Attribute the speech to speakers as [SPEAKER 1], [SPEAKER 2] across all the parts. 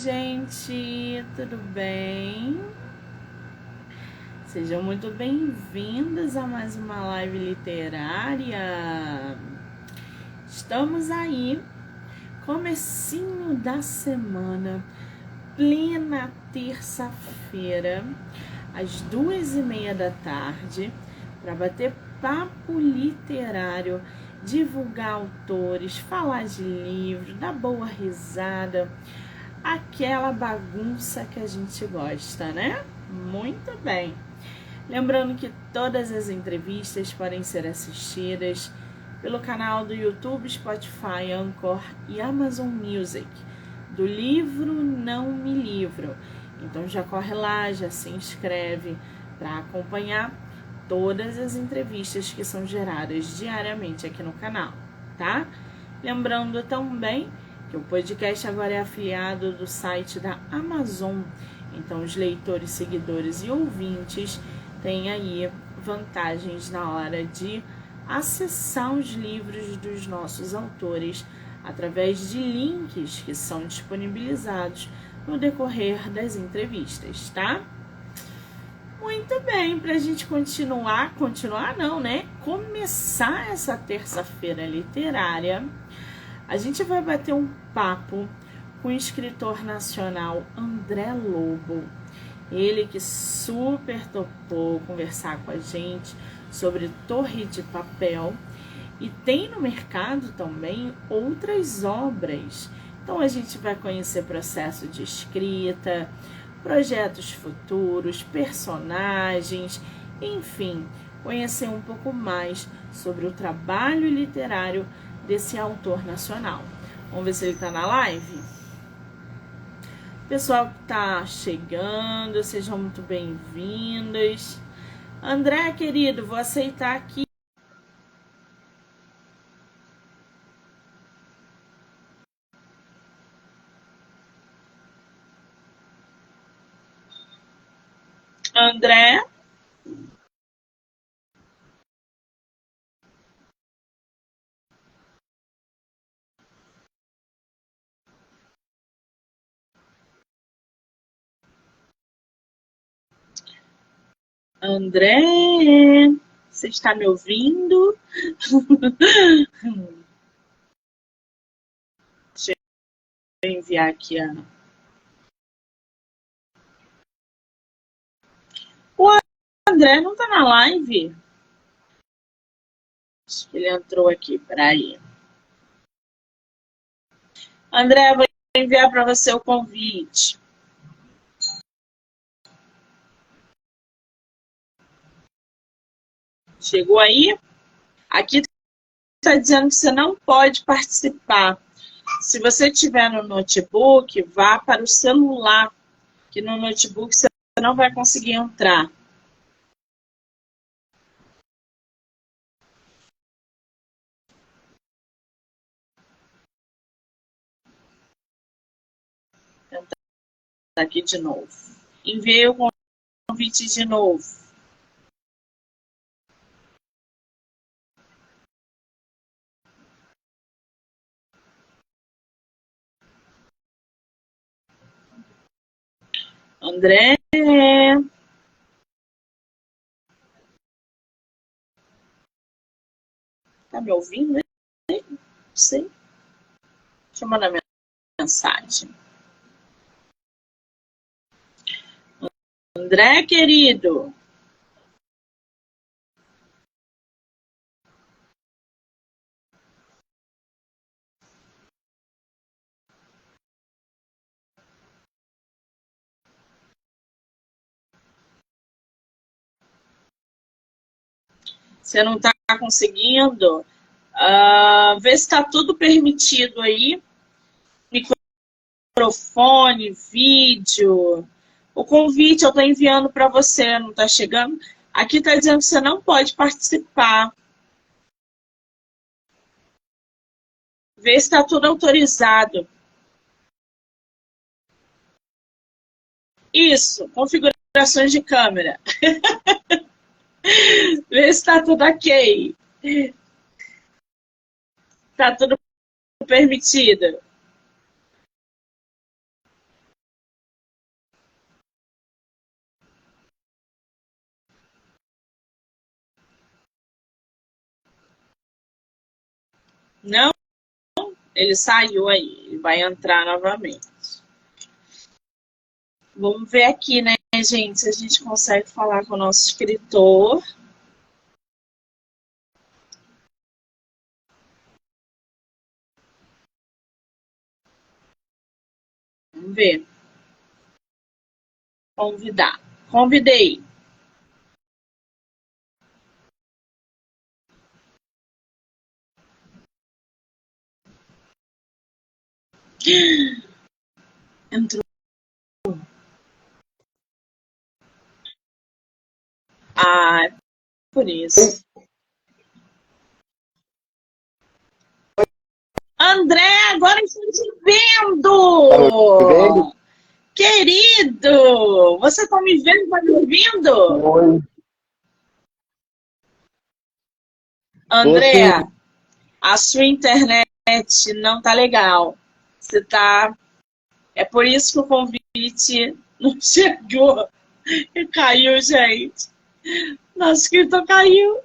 [SPEAKER 1] Gente, tudo bem? Sejam muito bem-vindos a mais uma live literária. Estamos aí, comecinho da semana, plena terça-feira, às 2h30 da tarde, para bater papo literário, divulgar autores, falar de livro, dar boa risada, aquela bagunça que a gente gosta, né? Muito bem. Lembrando que todas as entrevistas podem ser assistidas pelo canal do YouTube, Spotify, Anchor e Amazon Music, do livro Não Me Livro. Então já corre lá, já se inscreve para acompanhar todas as entrevistas que são geradas diariamente aqui no canal, tá? Lembrando também que o podcast agora é afiliado do site da Amazon. Então, os leitores, seguidores e ouvintes têm aí vantagens na hora de acessar os livros dos nossos autores através de links que são disponibilizados no decorrer das entrevistas, tá? Muito bem, para a gente continuar não, né? Começar essa terça-feira literária, a gente vai bater um papo com o escritor nacional André Lobo. Ele que super topou conversar com a gente sobre Torre de Papel e tem no mercado também outras obras. Então a gente vai conhecer processo de escrita, projetos futuros, personagens, enfim, conhecer um pouco mais sobre o trabalho literário desse autor nacional. Vamos ver se ele está na live? Pessoal que está chegando, sejam muito bem-vindos. André, querido, vou aceitar aqui. André? André, você está me ouvindo? Deixa eu enviar aqui a... O André não está na live? Acho que ele entrou aqui, peraí. André, vou enviar para você o convite. Chegou aí? Aqui está dizendo que você não pode participar. Se você estiver no notebook, vá para o celular, que no notebook você não vai conseguir entrar. Vou tentar aqui de novo. Enviei o convite de novo. André, tá me ouvindo? Não sei. Deixa eu mandar mensagem. André, querido. Você não está conseguindo? Vê se está tudo permitido aí. Microfone, vídeo. O convite eu estou enviando para você, não está chegando? Aqui está dizendo que você não pode participar. Vê se está tudo autorizado. Isso, configurações de câmera. Vê se está tudo ok. Está tudo permitido. Não, ele saiu aí, ele vai entrar novamente. Vamos ver aqui, né, gente, se a gente consegue falar com o nosso escritor. Vamos ver. Convidar. Convidei. Entrou. Ah, é por isso. André, agora estou te vendo! Querido! Você está me vendo, está me ouvindo?
[SPEAKER 2] Oi, tô sim.
[SPEAKER 1] André, a sua internet não tá legal. Você tá. É por isso que o convite não chegou. E caiu, gente. Nosso escritor caiu.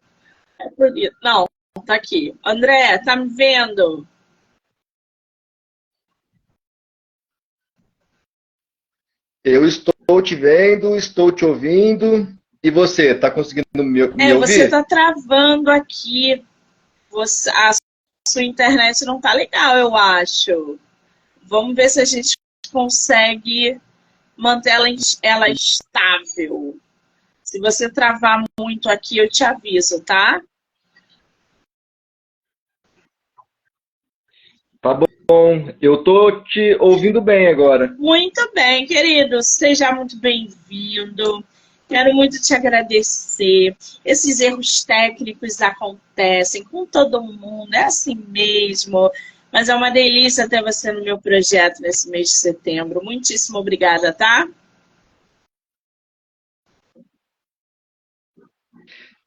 [SPEAKER 1] É por isso. Não, tá aqui. André, tá me vendo?
[SPEAKER 2] Eu estou te vendo, estou te ouvindo. E você, tá conseguindo me
[SPEAKER 1] É, você
[SPEAKER 2] ouvir?
[SPEAKER 1] tá travando aqui. A sua internet não tá legal, eu acho. Vamos ver se a gente consegue manter ela estável. Se você travar muito aqui, eu te aviso, tá?
[SPEAKER 2] Tá bom, eu tô te ouvindo bem agora.
[SPEAKER 1] Muito bem, querido. Seja muito bem-vindo. Quero muito te agradecer. Esses erros técnicos acontecem com todo mundo, é assim mesmo. Mas é uma delícia ter você no meu projeto nesse mês de setembro. Muitíssimo obrigada, tá?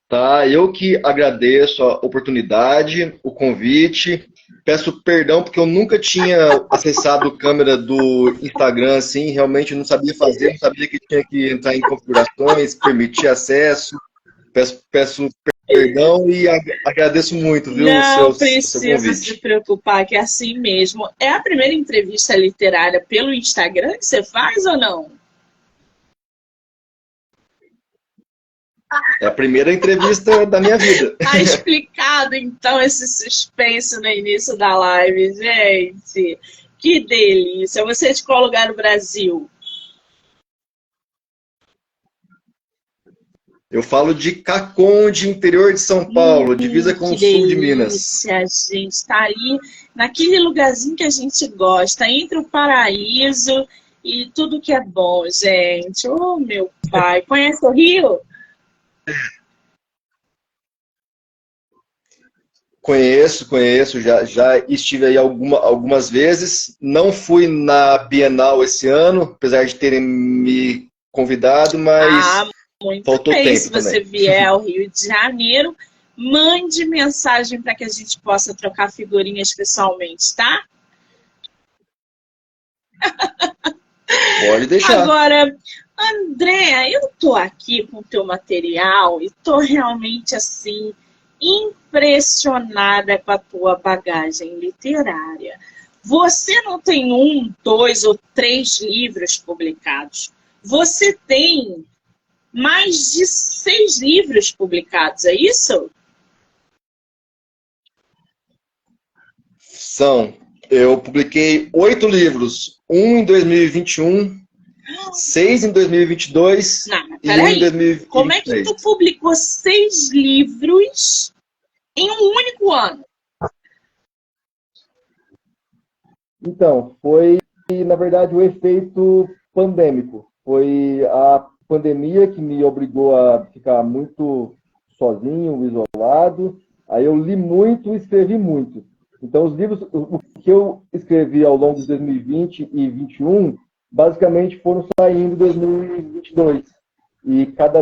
[SPEAKER 2] Tá, eu que agradeço a oportunidade, o convite. Peço perdão porque eu nunca tinha acessado a câmera do Instagram assim, realmente não sabia fazer, não sabia que tinha que entrar em configurações, permitir acesso. Peço perdão e agradeço muito, viu,
[SPEAKER 1] Não
[SPEAKER 2] o seu
[SPEAKER 1] precisa se
[SPEAKER 2] convite.
[SPEAKER 1] preocupar, que é assim mesmo. É a primeira entrevista literária pelo Instagram que você faz ou não?
[SPEAKER 2] É a primeira entrevista da minha vida.
[SPEAKER 1] Tá explicado, então, esse suspense no início da live, gente. Que delícia. Você é de qual lugar no Brasil?
[SPEAKER 2] Eu falo de Caconde, interior de São Paulo, divisa com
[SPEAKER 1] Que
[SPEAKER 2] o sul de Minas.
[SPEAKER 1] delícia, gente. Tá aí naquele lugarzinho que a gente gosta, entre o paraíso e tudo que é bom, gente. Oh, meu pai. Conhece o Rio?
[SPEAKER 2] Conheço, já estive aí algumas vezes. Não fui na Bienal esse ano, apesar de terem me convidado, mas
[SPEAKER 1] Ah, muito
[SPEAKER 2] faltou
[SPEAKER 1] bem. Se
[SPEAKER 2] tempo
[SPEAKER 1] você
[SPEAKER 2] também.
[SPEAKER 1] vier ao Rio de Janeiro, mande mensagem para que a gente possa trocar figurinhas pessoalmente, tá?
[SPEAKER 2] Pode deixar.
[SPEAKER 1] Agora, André, eu tô aqui com o teu material e tô realmente assim impressionada com a tua bagagem literária. Você não tem um, dois ou três livros publicados. Você tem mais de 6 livros publicados, é isso?
[SPEAKER 2] Eu publiquei 8 livros, um em 2021, 6 em 2022
[SPEAKER 1] Não, mas
[SPEAKER 2] e um em
[SPEAKER 1] peraí. Como é que
[SPEAKER 2] 2023.
[SPEAKER 1] tu publicou 6 livros em um único ano?
[SPEAKER 2] Então, foi, na verdade, o efeito pandêmico. Foi a pandemia que me obrigou a ficar muito sozinho, isolado. Aí eu li muito e escrevi muito. Então, os livros, o que eu escrevi ao longo de 2020 e 2021, basicamente foram saindo em 2022. E cada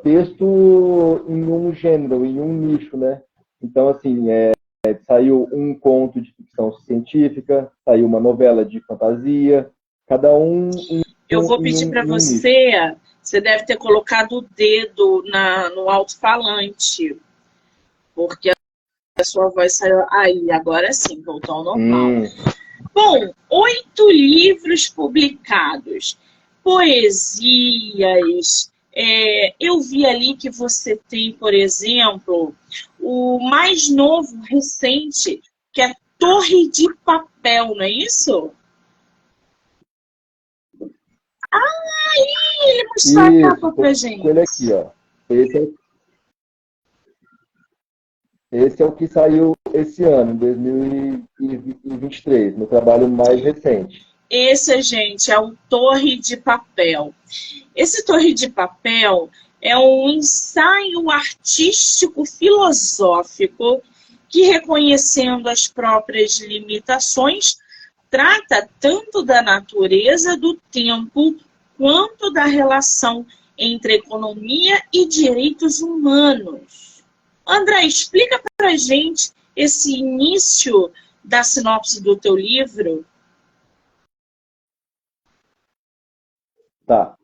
[SPEAKER 2] texto em um gênero, em um nicho, né? Então, assim, saiu um conto de ficção científica, saiu uma novela de fantasia, cada um
[SPEAKER 1] Eu vou pedir para
[SPEAKER 2] em um nicho.
[SPEAKER 1] você deve ter colocado o dedo no alto-falante, porque a sua voz saiu. Aí, agora sim, voltou ao normal. Bom, 8 livros publicados, poesias. Eu vi ali que você tem, por exemplo, o mais novo, recente, que é Torre de Papel, não é isso? Ele mostrou a capa pra gente.
[SPEAKER 2] Ele aqui, ó. Esse é o que saiu esse ano, em 2023, meu trabalho mais recente.
[SPEAKER 1] Esse, gente, é o Torre de Papel. Esse Torre de Papel é um ensaio artístico filosófico que, reconhecendo as próprias limitações, trata tanto da natureza do tempo quanto da relação entre economia e direitos humanos. André, explica para a gente esse início da sinopse do teu livro.
[SPEAKER 2] Tá.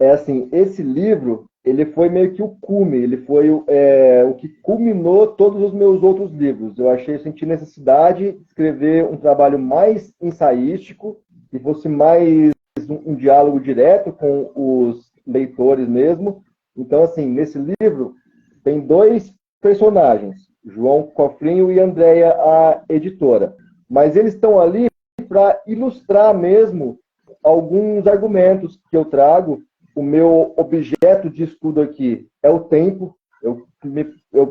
[SPEAKER 2] Assim, esse livro, ele foi meio que o cume, ele foi o que culminou todos os meus outros livros. Senti necessidade de escrever um trabalho mais ensaístico, que fosse mais um diálogo direto com os leitores mesmo. Então, assim, nesse livro tem 2 personagens, João Cofrinho e Andréia, a editora. Mas eles estão ali para ilustrar mesmo alguns argumentos que eu trago. O meu objeto de estudo aqui é o tempo.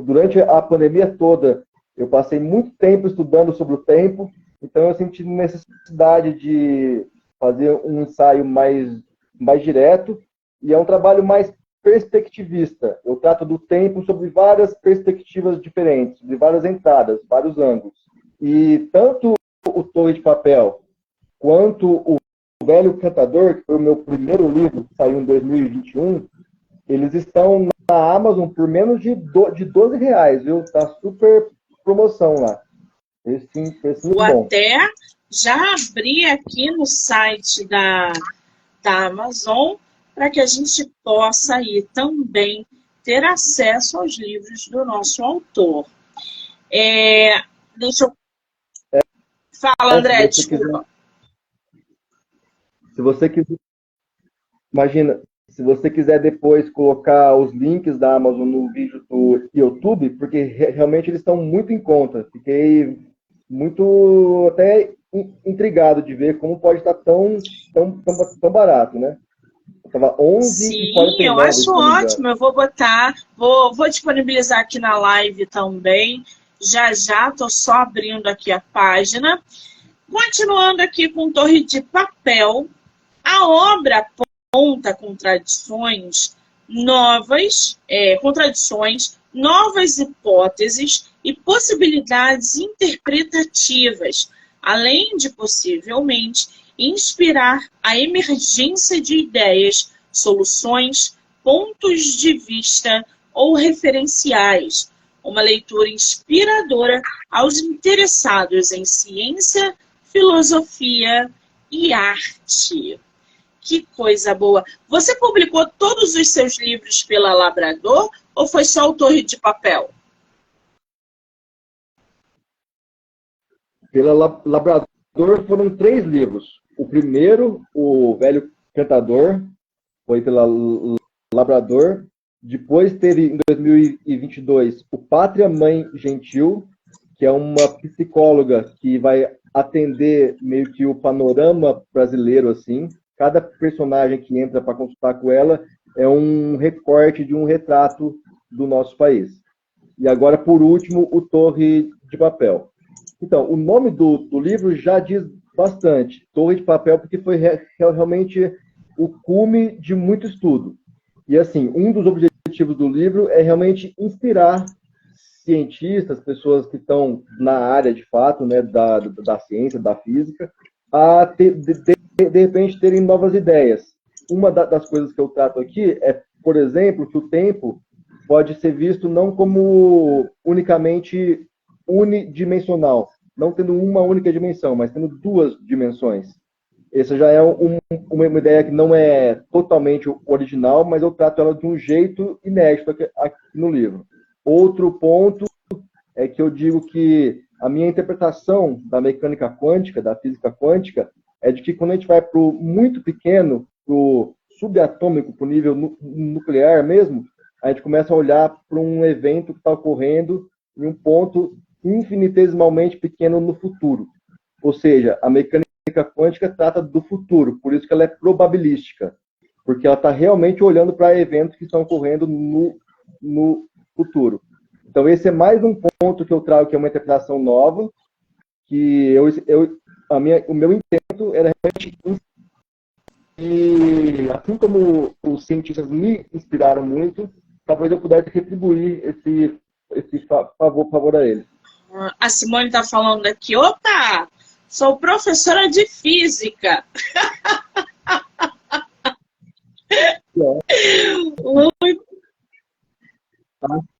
[SPEAKER 2] Durante a pandemia toda, eu passei muito tempo estudando sobre o tempo, então eu senti necessidade de fazer um ensaio mais direto, e é um trabalho mais perspectivista. Eu trato do tempo sobre várias perspectivas diferentes, de várias entradas, vários ângulos. E tanto o Torre de Papel quanto o Velho Cantador, que foi o meu primeiro livro, que saiu em 2021, eles estão na Amazon por menos de R$12, viu? Tá super promoção lá.
[SPEAKER 1] Vou até já abrir aqui no site da Amazon para que a gente possa aí também ter acesso aos livros do nosso autor. Deixa eu... Fala, André, desculpa.
[SPEAKER 2] Se você quiser, imagina, se você quiser depois colocar os links da Amazon no vídeo do YouTube, porque realmente eles estão muito em conta. Fiquei muito até intrigado de ver como pode estar tão barato, né? Estava 11
[SPEAKER 1] Sim, eu acho ótimo. Eu vou botar, vou disponibilizar aqui na live também. Já estou só abrindo aqui a página. Continuando aqui com Torre de Papel, a obra aponta contradições, novas hipóteses e possibilidades interpretativas, além de, possivelmente, inspirar a emergência de ideias, soluções, pontos de vista ou referenciais. Uma leitura inspiradora aos interessados em ciência, filosofia e arte. Que coisa boa! Você publicou todos os seus livros pela Labrador ou foi só o Torre de Papel?
[SPEAKER 2] Pela Labrador foram 3 livros. O primeiro, o Velho Cantador, foi pela Labrador. Depois teve, em 2022, o Pátria Mãe Gentil, que é uma psicóloga que vai atender meio que o panorama brasileiro, assim. Cada personagem que entra para consultar com ela é um recorte de um retrato do nosso país. E agora, por último, o Torre de Papel. Então, o nome do livro já diz bastante. Torre de Papel, porque foi realmente o cume de muito estudo. E, assim, um dos objetivos do livro é realmente inspirar cientistas, pessoas que estão na área, de fato, né, da ciência, da física, a, de repente, terem novas ideias. Uma das coisas que eu trato aqui é, por exemplo, que o tempo pode ser visto não como unicamente unidimensional, não tendo uma única dimensão, mas tendo 2 dimensões. Essa já é uma ideia que não é totalmente original, mas eu trato ela de um jeito inédito aqui no livro. Outro ponto é que eu digo que a minha interpretação da mecânica quântica, da física quântica, é de que quando a gente vai para o muito pequeno, para o subatômico, para o nível nuclear mesmo, a gente começa a olhar para um evento que está ocorrendo em um ponto infinitesimalmente pequeno no futuro. Ou seja, a mecânica quântica trata do futuro, por isso que ela é probabilística, porque ela está realmente olhando para eventos que estão ocorrendo no futuro. Então, esse é mais um ponto que eu trago, que é uma interpretação nova, que o meu intento era realmente, e assim como os cientistas me inspiraram muito, talvez eu pudesse retribuir esse favor a eles.
[SPEAKER 1] A Simone está falando aqui, opa, sou professora de física.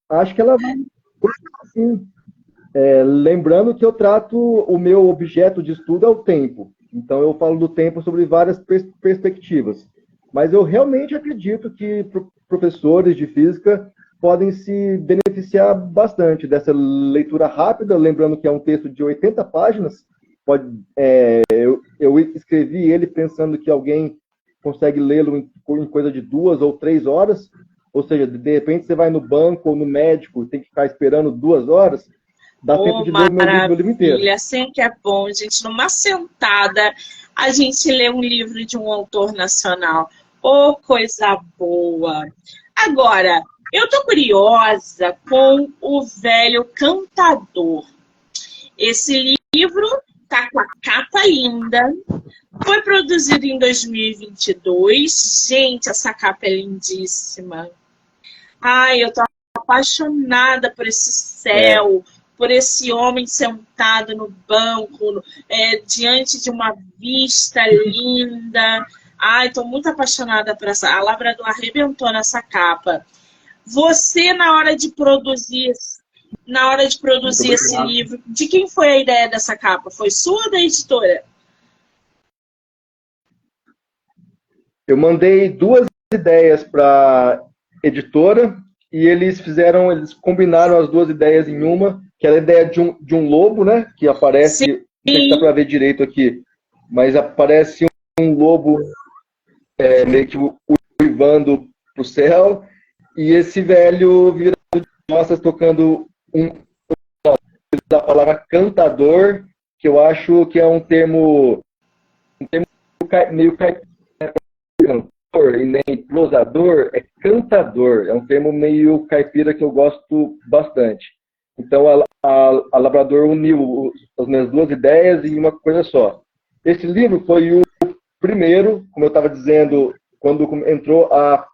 [SPEAKER 2] Acho que ela vai assim. Lembrando que eu trato o meu objeto de estudo é o tempo. Então eu falo do tempo sobre várias perspectivas. Mas eu realmente acredito que professores de física podem se beneficiar bastante dessa leitura rápida, lembrando que é um texto de 80 páginas. Eu escrevi ele pensando que alguém consegue lê-lo em coisa de 2 ou 3 horas, ou seja, de repente você vai no banco ou no médico, tem que ficar esperando 2 horas, dá tempo de ler meu livro inteiro.
[SPEAKER 1] Assim que é bom, gente, numa sentada, a gente lê um livro de um autor nacional. Oh, coisa boa! Agora, eu tô curiosa com O Velho Cantador. Esse livro tá com a capa linda, foi produzido em 2022. Gente, essa capa é lindíssima. Ai, eu tô apaixonada por esse céu, por esse homem sentado no banco, diante de uma vista linda. Ai, tô muito apaixonada por essa. A Labrador arrebentou nessa capa. Você, na hora de produzir esse livro, de quem foi a ideia dessa capa? Foi sua ou da editora?
[SPEAKER 2] Eu mandei 2 ideias para editora e eles combinaram as 2 ideias em uma, que era a ideia de um lobo, né? Que aparece,
[SPEAKER 1] Sim.
[SPEAKER 2] Não sei se dá para ver direito aqui, mas aparece um lobo meio que uivando pro céu, e esse velho virando de costas tocando a palavra cantador, que eu acho que é um termo meio cantor e nem prosador, é cantador. É um termo meio caipira que eu gosto bastante. Então, a Labrador uniu as minhas 2 ideias em uma coisa só. Esse livro foi o primeiro, como eu estava dizendo, quando entrou a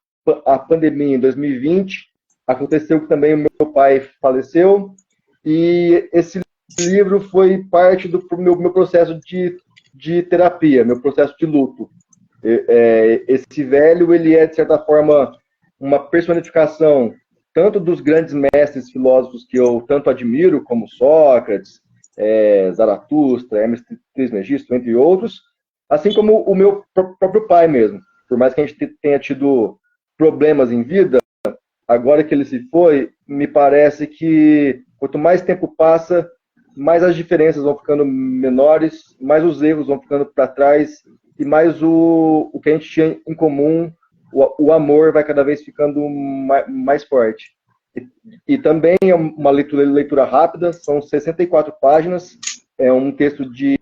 [SPEAKER 2] pandemia em 2020, aconteceu que também o meu pai faleceu, e esse livro foi parte do meu processo de terapia, meu processo de luto. Esse velho, ele é, de certa forma, uma personificação tanto dos grandes mestres filósofos que eu tanto admiro, como Sócrates, Zaratustra, Hermes Trismegisto, entre outros, assim como o meu próprio pai mesmo. Por mais que a gente tenha tido problemas em vida, agora que ele se foi, me parece que quanto mais tempo passa, mais as diferenças vão ficando menores, mais os erros vão ficando para trás, e mais o que a gente tinha em comum, o amor vai cada vez ficando mais forte. E também é uma leitura rápida, são 64 páginas, é um texto de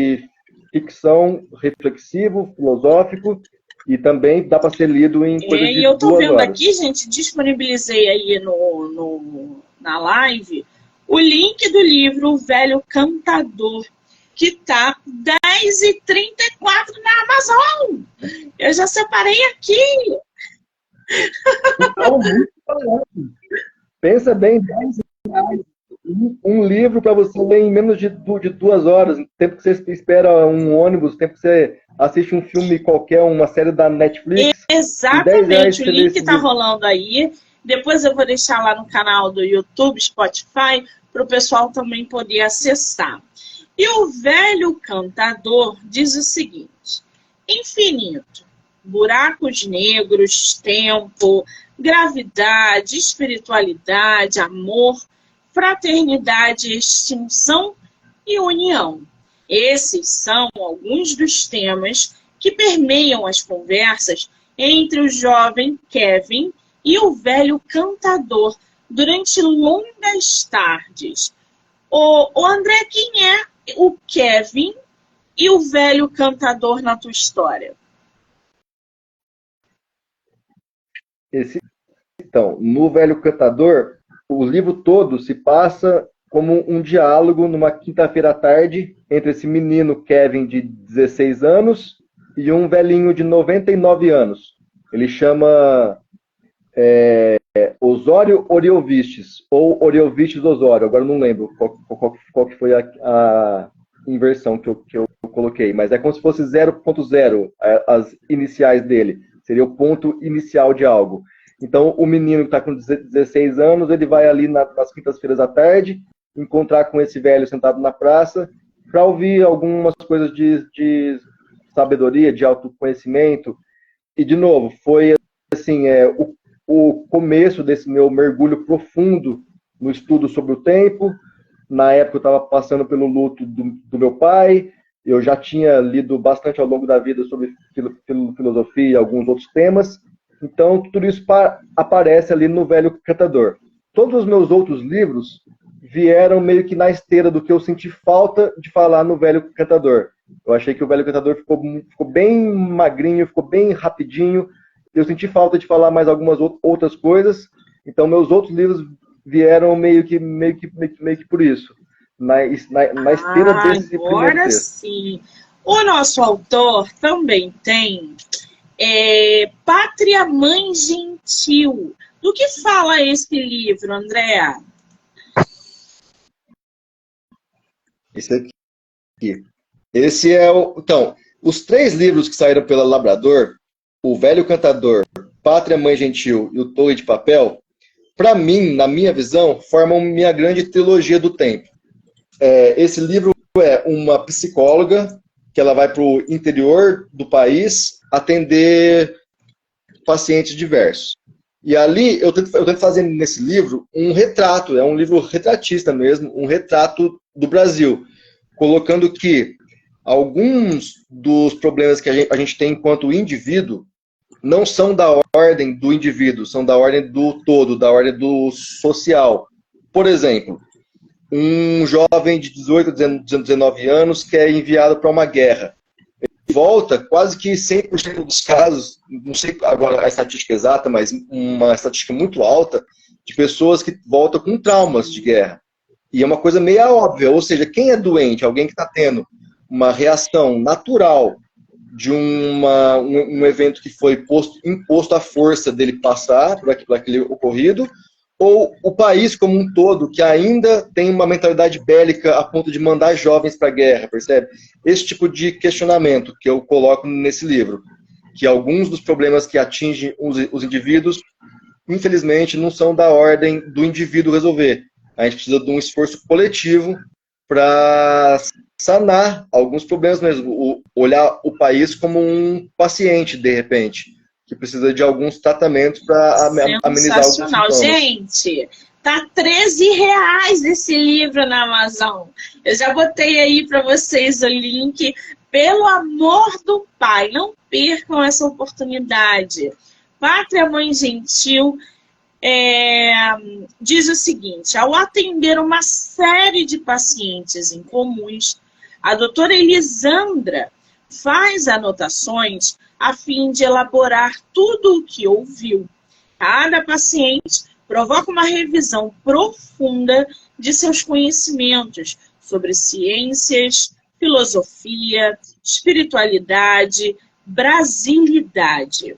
[SPEAKER 2] ficção reflexivo, filosófico, e também dá para ser lido em coisa de 2 horas.
[SPEAKER 1] E eu estou vendo aqui, gente, disponibilizei aí na live o link do livro O Velho Cantador, que tá R$10,34 na Amazon. Eu já separei aqui.
[SPEAKER 2] Então, muito barato. Pensa bem, R$10. Um livro para você ler em menos de 2 horas, tempo que você espera um ônibus, tempo que você assiste um filme qualquer, uma série da Netflix.
[SPEAKER 1] Exatamente, o link está rolando aí. Depois eu vou deixar lá no canal do YouTube, Spotify, para o pessoal também poder acessar. E O Velho Cantador diz o seguinte: infinito, buracos negros, tempo, gravidade, espiritualidade, amor, fraternidade, extinção e união. Esses são alguns dos temas que permeiam as conversas entre o jovem Kevin e o velho cantador durante longas tardes. O André, quem é o Kevin e o velho cantador na tua história?
[SPEAKER 2] Então, no Velho Cantador, o livro todo se passa como um diálogo numa quinta-feira à tarde entre esse menino Kevin de 16 anos e um velhinho de 99 anos. Ele chama Osório Oriovistes, ou Oriovistes Osório, agora não lembro qual que foi a inversão que eu coloquei, mas é como se fosse 0.0, as iniciais dele, seria o ponto inicial de algo. Então, o menino que está com 16 anos, ele vai ali nas quintas-feiras à tarde, encontrar com esse velho sentado na praça, para ouvir algumas coisas de sabedoria, de autoconhecimento. E, de novo, foi assim, o começo desse meu mergulho profundo no estudo sobre o tempo. Na época, eu estava passando pelo luto do meu pai. Eu já tinha lido bastante ao longo da vida sobre filosofia e alguns outros temas. Então, tudo isso aparece ali no Velho Cantador. Todos os meus outros livros vieram meio que na esteira do que eu senti falta de falar no Velho Cantador. Eu achei que o Velho Cantador ficou bem magrinho, ficou bem rapidinho. Eu senti falta de falar mais algumas outras coisas. Então, meus outros livros vieram meio que por isso. Na esteira desse primeiro texto.
[SPEAKER 1] Sim. O nosso autor também tem Pátria Mãe Gentil. Do que fala esse livro, Andréa?
[SPEAKER 2] Esse aqui. Esse é Então, os 3 livros que saíram pela Labrador, O Velho Cantador, Pátria Mãe Gentil e O Torre de Papel, para mim, na minha visão, formam minha grande trilogia do tempo. Esse livro é uma psicóloga que ela vai para o interior do país atender pacientes diversos. E ali eu tento fazer nesse livro um retrato, é um livro retratista mesmo, um retrato do Brasil, colocando que alguns dos problemas que a gente tem enquanto indivíduo não são da ordem do indivíduo, são da ordem do todo, da ordem do social. Por exemplo, um jovem de 18 a 19 anos que é enviado para uma guerra. Ele volta, quase que 100% dos casos, não sei agora a estatística exata, mas uma estatística muito alta, de pessoas que voltam com traumas de guerra. E é uma coisa meio óbvia, ou seja, quem é doente, alguém que está tendo uma reação natural de um evento que foi imposto à força dele passar por aquele ocorrido, ou o país como um todo, que ainda tem uma mentalidade bélica a ponto de mandar jovens para a guerra, percebe? Esse tipo de questionamento que eu coloco nesse livro, que alguns dos problemas que atingem os indivíduos, infelizmente, não são da ordem do indivíduo resolver. A gente precisa de um esforço coletivo para sanar alguns problemas mesmo, olhar o país como um paciente, de repente, que precisa de alguns tratamentos para amenizar alguns sintomas.
[SPEAKER 1] Gente, tá R$13 esse livro na Amazon. Eu já botei aí para vocês o link. Pelo amor do Pai, não percam essa oportunidade. Pátria Mãe Gentil diz o seguinte: ao atender uma série de pacientes incomuns, a doutora Elisandra faz anotações a fim de elaborar tudo o que ouviu. Cada paciente provoca uma revisão profunda de seus conhecimentos sobre ciências, filosofia, espiritualidade, brasilidade.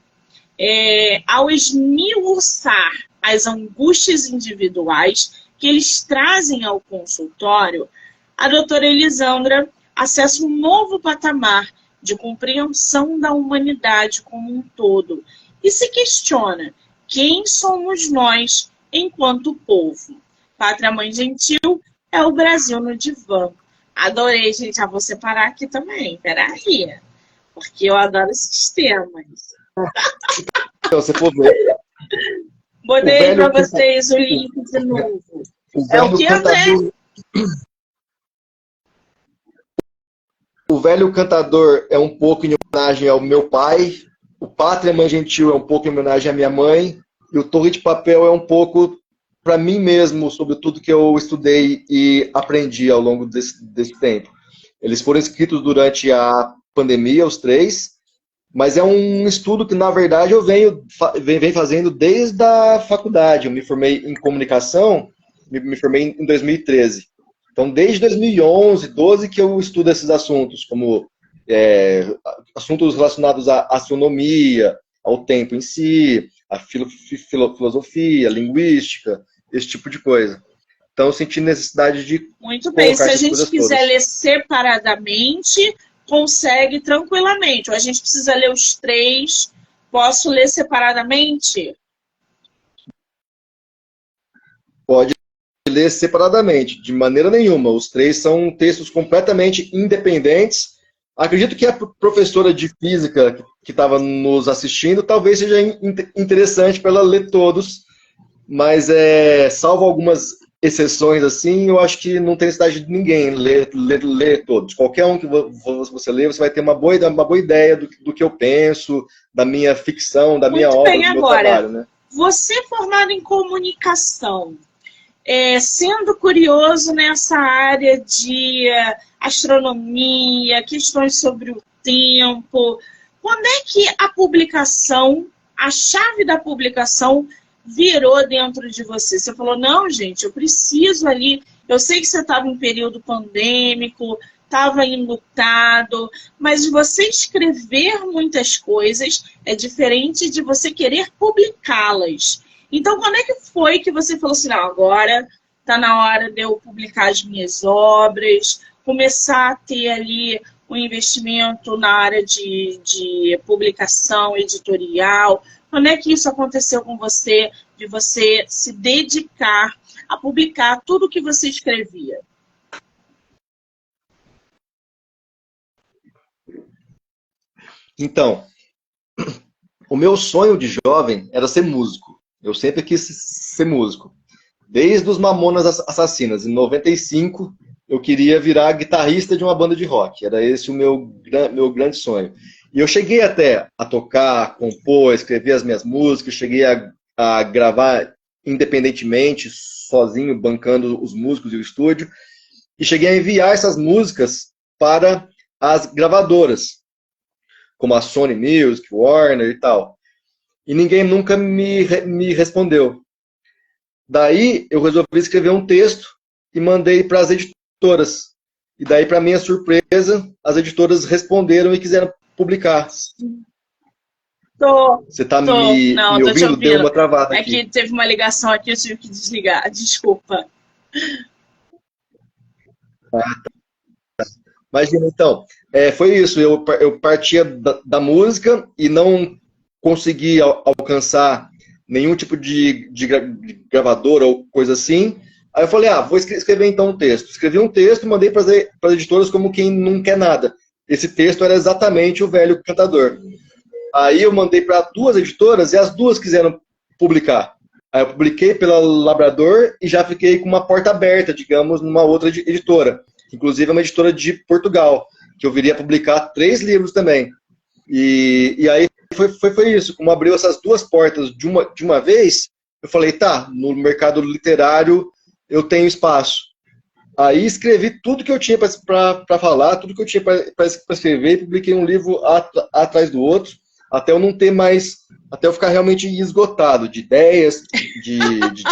[SPEAKER 1] Ao esmiuçar as angústias individuais que eles trazem ao consultório, a doutora Elisandra acessa um novo patamar de compreensão da humanidade como um todo e se questiona quem somos nós enquanto povo. Pátria Mãe Gentil é o Brasil no divã. Adorei, gente. Já vou separar aqui também. Peraí. Porque eu adoro esses temas.
[SPEAKER 2] Então, você for ver.
[SPEAKER 1] Botei para vocês o link de novo.
[SPEAKER 2] O
[SPEAKER 1] É o
[SPEAKER 2] velho
[SPEAKER 1] que, André?
[SPEAKER 2] cantador, o velho cantador é um pouco em homenagem ao meu pai, o Pátria Mãe Gentil é um pouco em homenagem à minha mãe, e o Torre de Papel é um pouco para mim mesmo, sobre tudo que eu estudei e aprendi ao longo desse tempo. Eles foram escritos durante a pandemia, os três, mas é um estudo que, na verdade, eu venho fazendo desde a faculdade. Eu me formei em comunicação, me formei em 2013. Então, desde 2011, 12 que eu estudo esses assuntos, como assuntos relacionados à astronomia, ao tempo em si, à filosofia, linguística, esse tipo de coisa. Então, eu senti necessidade de
[SPEAKER 1] Muito bem.
[SPEAKER 2] colocar
[SPEAKER 1] Se a
[SPEAKER 2] essas
[SPEAKER 1] gente
[SPEAKER 2] coisas
[SPEAKER 1] quiser
[SPEAKER 2] todas.
[SPEAKER 1] ler separadamente, consegue tranquilamente. Ou a gente precisa ler os três. Posso ler separadamente?
[SPEAKER 2] Pode ler separadamente, de maneira nenhuma. Os três são textos completamente independentes. Acredito que a professora de física que estava nos assistindo talvez seja interessante para ela ler todos, mas salvo algumas exceções assim, eu acho que não tem necessidade de ninguém ler todos. Qualquer um que você ler, você vai ter uma boa ideia do que eu penso, da minha ficção, da minha
[SPEAKER 1] Muito
[SPEAKER 2] obra,
[SPEAKER 1] bem.
[SPEAKER 2] do meu
[SPEAKER 1] Agora,
[SPEAKER 2] trabalho, né?
[SPEAKER 1] você formado em comunicação, sendo curioso nessa área de astronomia, questões sobre o tempo, quando é que a publicação, a chave da publicação virou dentro de você? Você falou, não, gente, eu preciso ali, eu sei que você estava em período pandêmico, estava enlutado, mas você escrever muitas coisas é diferente de você querer publicá-las. Então, quando é que foi que você falou assim, não, agora está na hora de eu publicar as minhas obras, começar a ter ali um investimento na área de publicação editorial? Quando é que isso aconteceu com você, de você se dedicar a publicar tudo o que você escrevia?
[SPEAKER 2] Então, o meu sonho de jovem era ser músico. Eu sempre quis ser músico. Desde os Mamonas Assassinas, em 95, eu queria virar guitarrista de uma banda de rock. Era esse o meu grande sonho. E eu cheguei até a tocar, a compor, escrever as minhas músicas, cheguei a gravar independentemente, sozinho, bancando os músicos e o estúdio. E cheguei a enviar essas músicas para as gravadoras, como a Sony Music, Warner e tal. E ninguém nunca me respondeu. Daí eu resolvi escrever um texto e mandei para as editoras. E daí, para minha surpresa, as editoras responderam e quiseram publicar.
[SPEAKER 1] Tô,
[SPEAKER 2] Você está
[SPEAKER 1] não,
[SPEAKER 2] me
[SPEAKER 1] tô te
[SPEAKER 2] ouvindo? Deu
[SPEAKER 1] ouvindo.
[SPEAKER 2] uma travada
[SPEAKER 1] É
[SPEAKER 2] aqui.
[SPEAKER 1] que teve uma ligação aqui, eu tive que desligar. Desculpa.
[SPEAKER 2] Imagina, então, foi isso. Eu partia da música e não consegui alcançar nenhum tipo de gravadora ou coisa assim. Aí eu falei, vou escrever então um texto. Escrevi um texto e mandei para as editoras como quem não quer nada. Esse texto era exatamente o velho cantador. Aí eu mandei para duas editoras e as duas quiseram publicar. Aí eu publiquei pela Labrador e já fiquei com uma porta aberta, digamos, numa outra editora. Inclusive é uma editora de Portugal, que eu viria publicar 3 livros também. E aí foi isso. Como abriu essas duas portas de uma vez, eu falei, tá, no mercado literário eu tenho espaço. Aí escrevi tudo que eu tinha para falar, tudo que eu tinha para escrever, e publiquei um livro atrás do outro, até eu não ter mais, até eu ficar realmente esgotado de ideias, de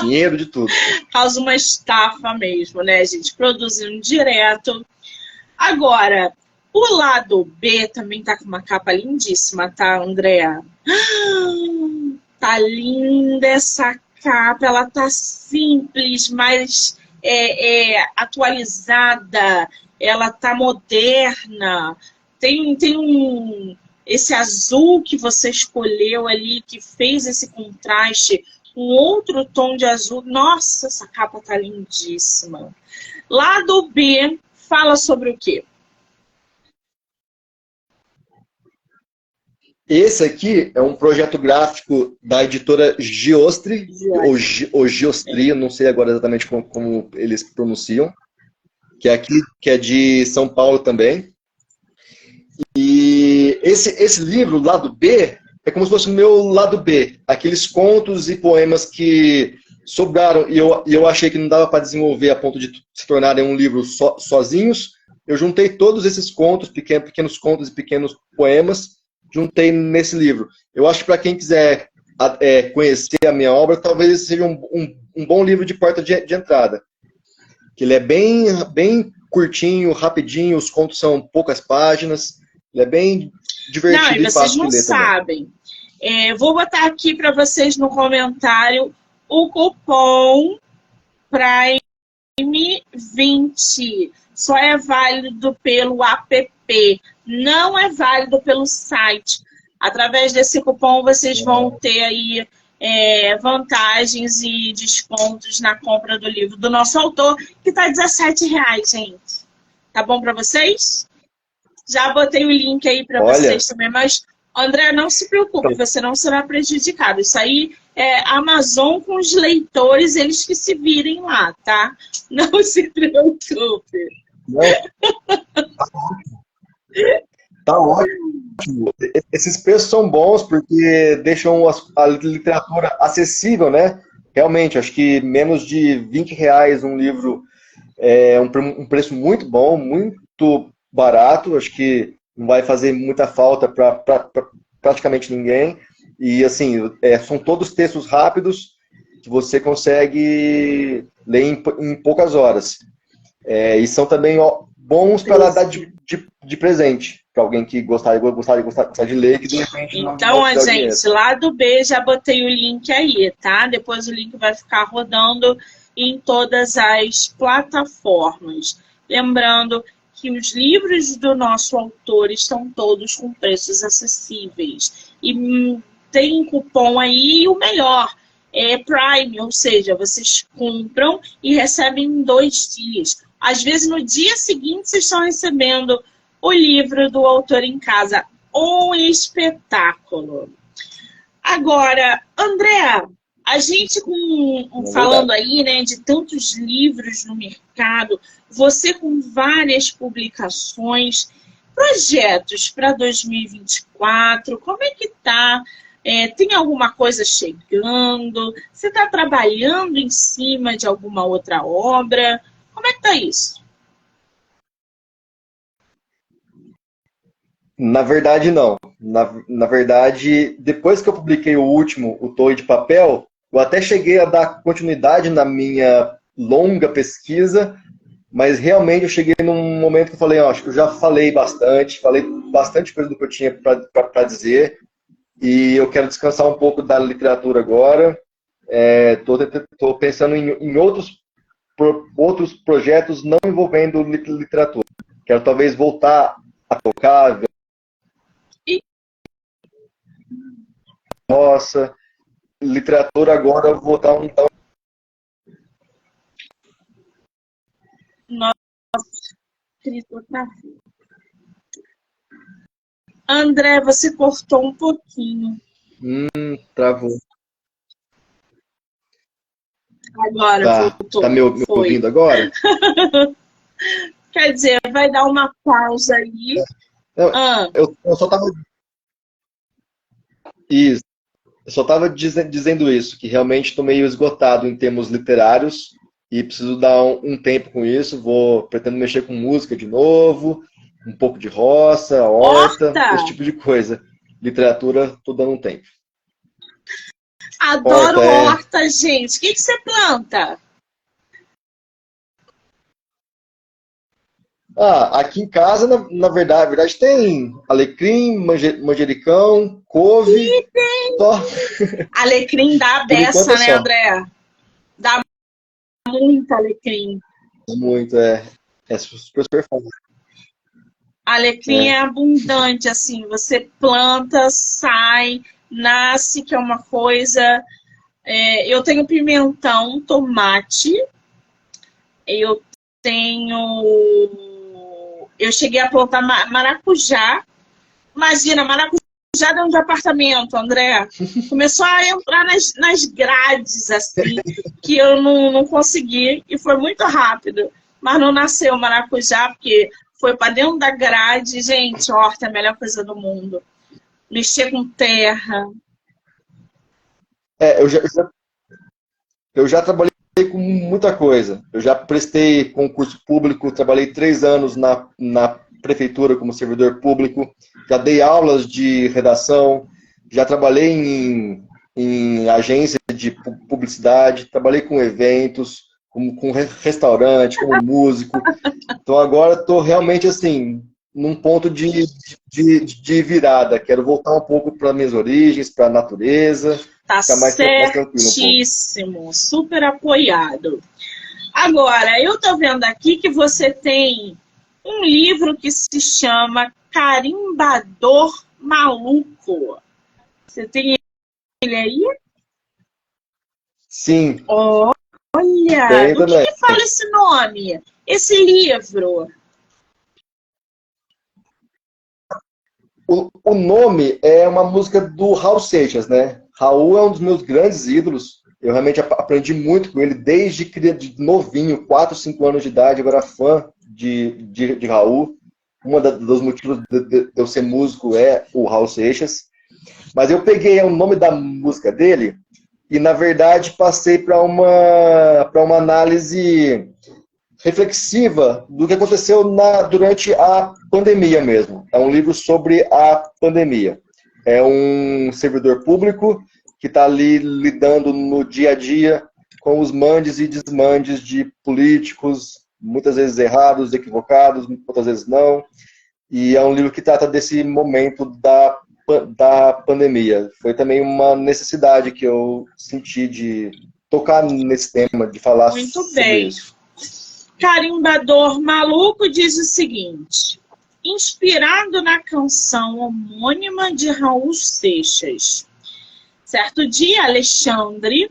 [SPEAKER 2] dinheiro, de tudo.
[SPEAKER 1] Causa uma estafa mesmo, né, gente? Produzindo direto. Agora, o lado B também tá com uma capa lindíssima, tá, Andréa? Tá linda essa capa, ela tá simples, mas atualizada, ela tá moderna. Tem esse azul que você escolheu ali, que fez esse contraste, um outro tom de azul. Nossa, essa capa tá lindíssima. Lado B fala sobre o quê?
[SPEAKER 2] Esse aqui é um projeto gráfico da editora Giostre, ou Giostri, não sei agora exatamente como eles pronunciam, que é aqui, que é de São Paulo também. E esse livro, Lado B, é como se fosse o meu lado B. Aqueles contos e poemas que sobraram e eu achei que não dava para desenvolver a ponto de se tornarem um livro sozinhos. Eu juntei todos esses contos, pequenos contos e pequenos poemas, juntei nesse livro. Eu acho que para quem quiser conhecer a minha obra, talvez esse seja um bom livro de porta de entrada. Que ele é bem curtinho, rapidinho, os contos são poucas páginas, ele é bem divertido e fácil de ler.
[SPEAKER 1] Vocês não sabem. Vou botar aqui para vocês no comentário o cupom Prime 20. Só é válido pelo app, não é válido pelo site. Através desse cupom vocês vão ter aí vantagens e descontos na compra do livro do nosso autor, que está R$17, gente. Tá bom para vocês? Já botei o link aí para vocês também, mas, André, não se preocupe, você não será prejudicado. Isso aí é Amazon com os leitores, eles que se virem lá, tá? Não se preocupe.
[SPEAKER 2] Tá ótimo. Esses preços são bons porque deixam a literatura acessível, né? Realmente, acho que menos de R$20 um livro é um preço muito bom, muito barato. Acho que não vai fazer muita falta para praticamente ninguém. E, assim, são todos textos rápidos que você consegue ler em poucas horas. E são também bons para dar de presente para alguém que gostar de ler, que de repente
[SPEAKER 1] então, gente, Lado B, já botei o link aí, tá? Depois o link vai ficar rodando em todas as plataformas. Lembrando que os livros do nosso autor estão todos com preços acessíveis. E tem cupom aí, e o melhor, é Prime, ou seja, vocês compram e recebem em 2 dias. Às vezes, no dia seguinte, vocês estão recebendo o livro do autor em casa. Um espetáculo. Agora, André, a gente falando aí, né, de tantos livros no mercado, você com várias publicações, projetos para 2024, como é que tá? Tem alguma coisa chegando? Você está trabalhando em cima de alguma outra obra? Como é que tá isso?
[SPEAKER 2] Na verdade, não. Na verdade, depois que eu publiquei o último, o Torre de Papel, eu até cheguei a dar continuidade na minha longa pesquisa, mas realmente eu cheguei num momento que eu falei, acho que eu já falei bastante coisa do que eu tinha para dizer, e eu quero descansar um pouco da literatura agora. Estou pensando em outros projetos não envolvendo literatura. Quero talvez voltar a tocar, nossa, literatura agora eu vou dar um.
[SPEAKER 1] Nossa, escritor tá. André, você cortou um pouquinho.
[SPEAKER 2] Travou.
[SPEAKER 1] Agora voltou.
[SPEAKER 2] Tá me ouvindo agora?
[SPEAKER 1] Quer dizer, vai dar uma pausa aí.
[SPEAKER 2] Eu só tava. Isso. Eu só estava dizendo isso, que realmente estou meio esgotado em termos literários e preciso dar um tempo com isso. Pretendo mexer com música de novo, um pouco de roça, horta, esse tipo de coisa. Literatura, estou dando um tempo.
[SPEAKER 1] Adoro horta, gente. O que você planta?
[SPEAKER 2] Aqui em casa, na verdade, tem alecrim, manjericão, couve.
[SPEAKER 1] Alecrim dá beça, né, André? Dá muito alecrim.
[SPEAKER 2] Muito, é super fácil.
[SPEAKER 1] Alecrim é abundante, assim, você planta, sai, nasce, que é uma coisa... eu tenho pimentão, tomate, eu cheguei a plantar maracujá. Imagina, maracujá já dentro de apartamento, André. Começou a entrar nas grades, assim, que eu não consegui, e foi muito rápido. Mas não nasceu maracujá, porque foi para dentro da grade. Gente, horta é a melhor coisa do mundo. Mexer com terra.
[SPEAKER 2] É, eu já trabalhei com muita coisa. Eu já prestei concurso público, trabalhei 3 anos na prefeitura como servidor público, já dei aulas de redação, já trabalhei em agência de publicidade, trabalhei com eventos, com restaurante, como músico. Então agora estou realmente assim, num ponto de virada. Quero voltar um pouco para minhas origens, para a natureza,
[SPEAKER 1] Tá
[SPEAKER 2] ficar mais tranquilo um pouco.
[SPEAKER 1] certíssimo, super apoiado. Agora, eu tô vendo aqui que você tem um livro que se chama Carimbador Maluco. Você tem ele aí?
[SPEAKER 2] Sim,
[SPEAKER 1] Olha,
[SPEAKER 2] tem
[SPEAKER 1] do
[SPEAKER 2] também.
[SPEAKER 1] que fala esse nome? Esse livro?
[SPEAKER 2] O nome é uma música do Raul Seixas, né? Raul é um dos meus grandes ídolos. Eu realmente aprendi muito com ele desde de novinho, 4, 5 anos de idade. Eu era fã de Raul. Dos motivos de eu ser músico é o Raul Seixas. Mas eu peguei o nome da música dele e, na verdade, passei para uma análise reflexiva do que aconteceu durante a pandemia mesmo. É um livro sobre a pandemia. É um servidor público que está ali lidando no dia a dia com os mandes e desmandes de políticos, muitas vezes errados, equivocados, outras vezes não. E é um livro que trata desse momento da pandemia. Foi também uma necessidade que eu senti de tocar nesse tema, de falar
[SPEAKER 1] Muito
[SPEAKER 2] sobre
[SPEAKER 1] bem.
[SPEAKER 2] isso.
[SPEAKER 1] Carimbador Maluco diz o seguinte: inspirado na canção homônima de Raul Seixas. Certo dia, Alexandre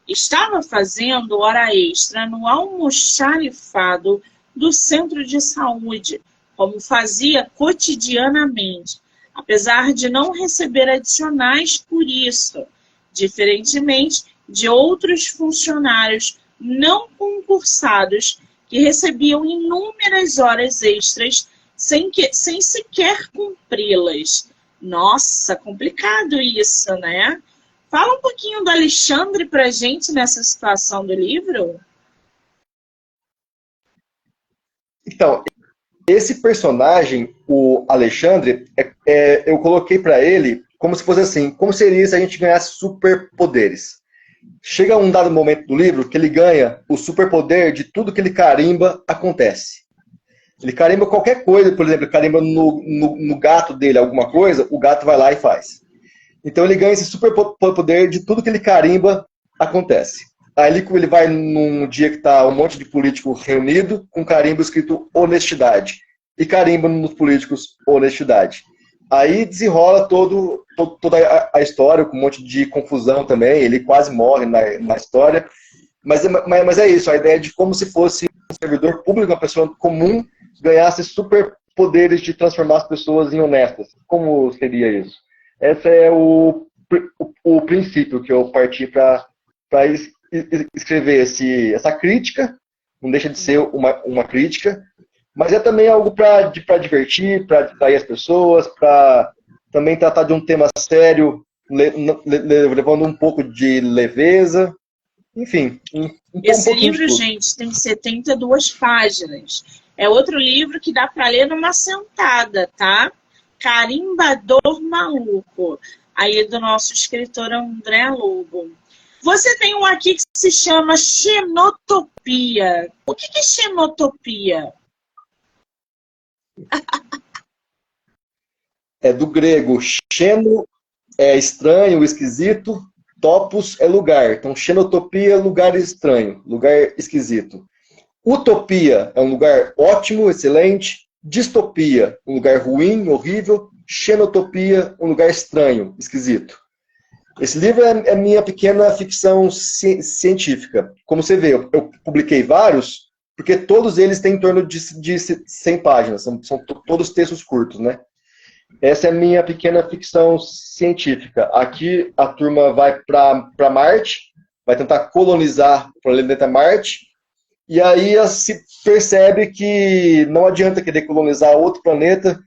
[SPEAKER 1] estava fazendo hora extra no almoxarifado do centro de saúde, como fazia cotidianamente, apesar de não receber adicionais por isso, diferentemente de outros funcionários não concursados que recebiam inúmeras horas extras sem sequer cumpri-las. Nossa, complicado isso, né? Fala um pouquinho do Alexandre pra gente nessa situação do livro.
[SPEAKER 2] Então, esse personagem, o Alexandre, eu coloquei para ele como se fosse assim, como seria se a gente ganhasse superpoderes. Chega um dado momento do livro que ele ganha o superpoder de tudo que ele carimba acontece. Ele carimba qualquer coisa, por exemplo, ele carimba no gato dele alguma coisa, o gato vai lá e faz. Então ele ganha esse superpoder de tudo que ele carimba acontece. Aí ele vai num dia que está um monte de político reunido, com carimbo escrito honestidade. E carimba nos políticos honestidade. Aí desenrola toda a história, com um monte de confusão também. Ele quase morre na história. Mas é isso, a ideia de como se fosse um servidor público, uma pessoa comum, ganhasse superpoderes de transformar as pessoas em honestas. Como seria isso? Esse é o princípio que eu parti para escrever essa crítica. Não deixa de ser uma crítica, mas é também algo para divertir, para distrair as pessoas, para também tratar de um tema sério, levando um pouco de leveza. Enfim,
[SPEAKER 1] Esse livro, gente, tem 72 páginas. É outro livro que dá para ler numa sentada, tá? Carimbador Maluco, aí do nosso escritor André Lobo. Você tem um aqui que se chama Xenotopia. O que é xenotopia?
[SPEAKER 2] É do grego. Xeno é estranho, esquisito. Topos é lugar. Então, xenotopia é lugar estranho, lugar esquisito. Utopia é um lugar ótimo, excelente. Distopia, um lugar ruim, horrível. Xenotopia, um lugar estranho, esquisito. Esse livro é minha pequena ficção científica. Como você vê, eu publiquei vários, porque todos eles têm em torno de 100 páginas. São todos textos curtos, né? Essa é a minha pequena ficção científica. Aqui a turma vai para Marte, vai tentar colonizar o planeta Marte, e aí se percebe que não adianta querer colonizar outro planeta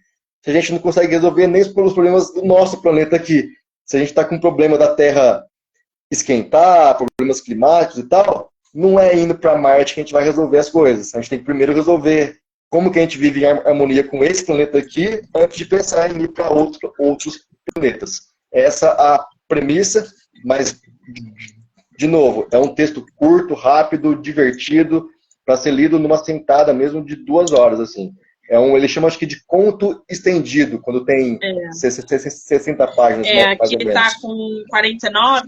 [SPEAKER 2] se a gente não consegue resolver nem os problemas do nosso planeta aqui. Se a gente está com um problema da Terra esquentar, problemas climáticos e tal, não é indo para Marte que a gente vai resolver as coisas. A gente tem que primeiro resolver como que a gente vive em harmonia com esse planeta aqui, antes de pensar em ir para outros planetas. Essa é a premissa, mas, de novo, é um texto curto, rápido, divertido, para ser lido numa sentada mesmo de 2 horas, assim. Ele chama, acho que, de conto estendido, quando tem 60 páginas, mais
[SPEAKER 1] Aqui
[SPEAKER 2] ou menos.
[SPEAKER 1] está com 49,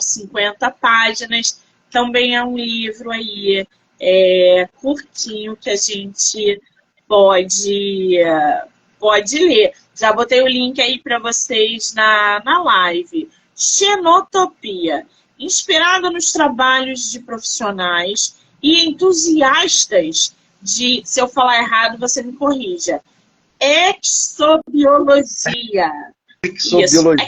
[SPEAKER 1] 50 páginas. Também é um livro aí curtinho que a gente pode ler. Já botei o link aí para vocês na live. Xenotopia, inspirada nos trabalhos de profissionais e entusiastas de, se eu falar errado, você me corrija, exobiologia.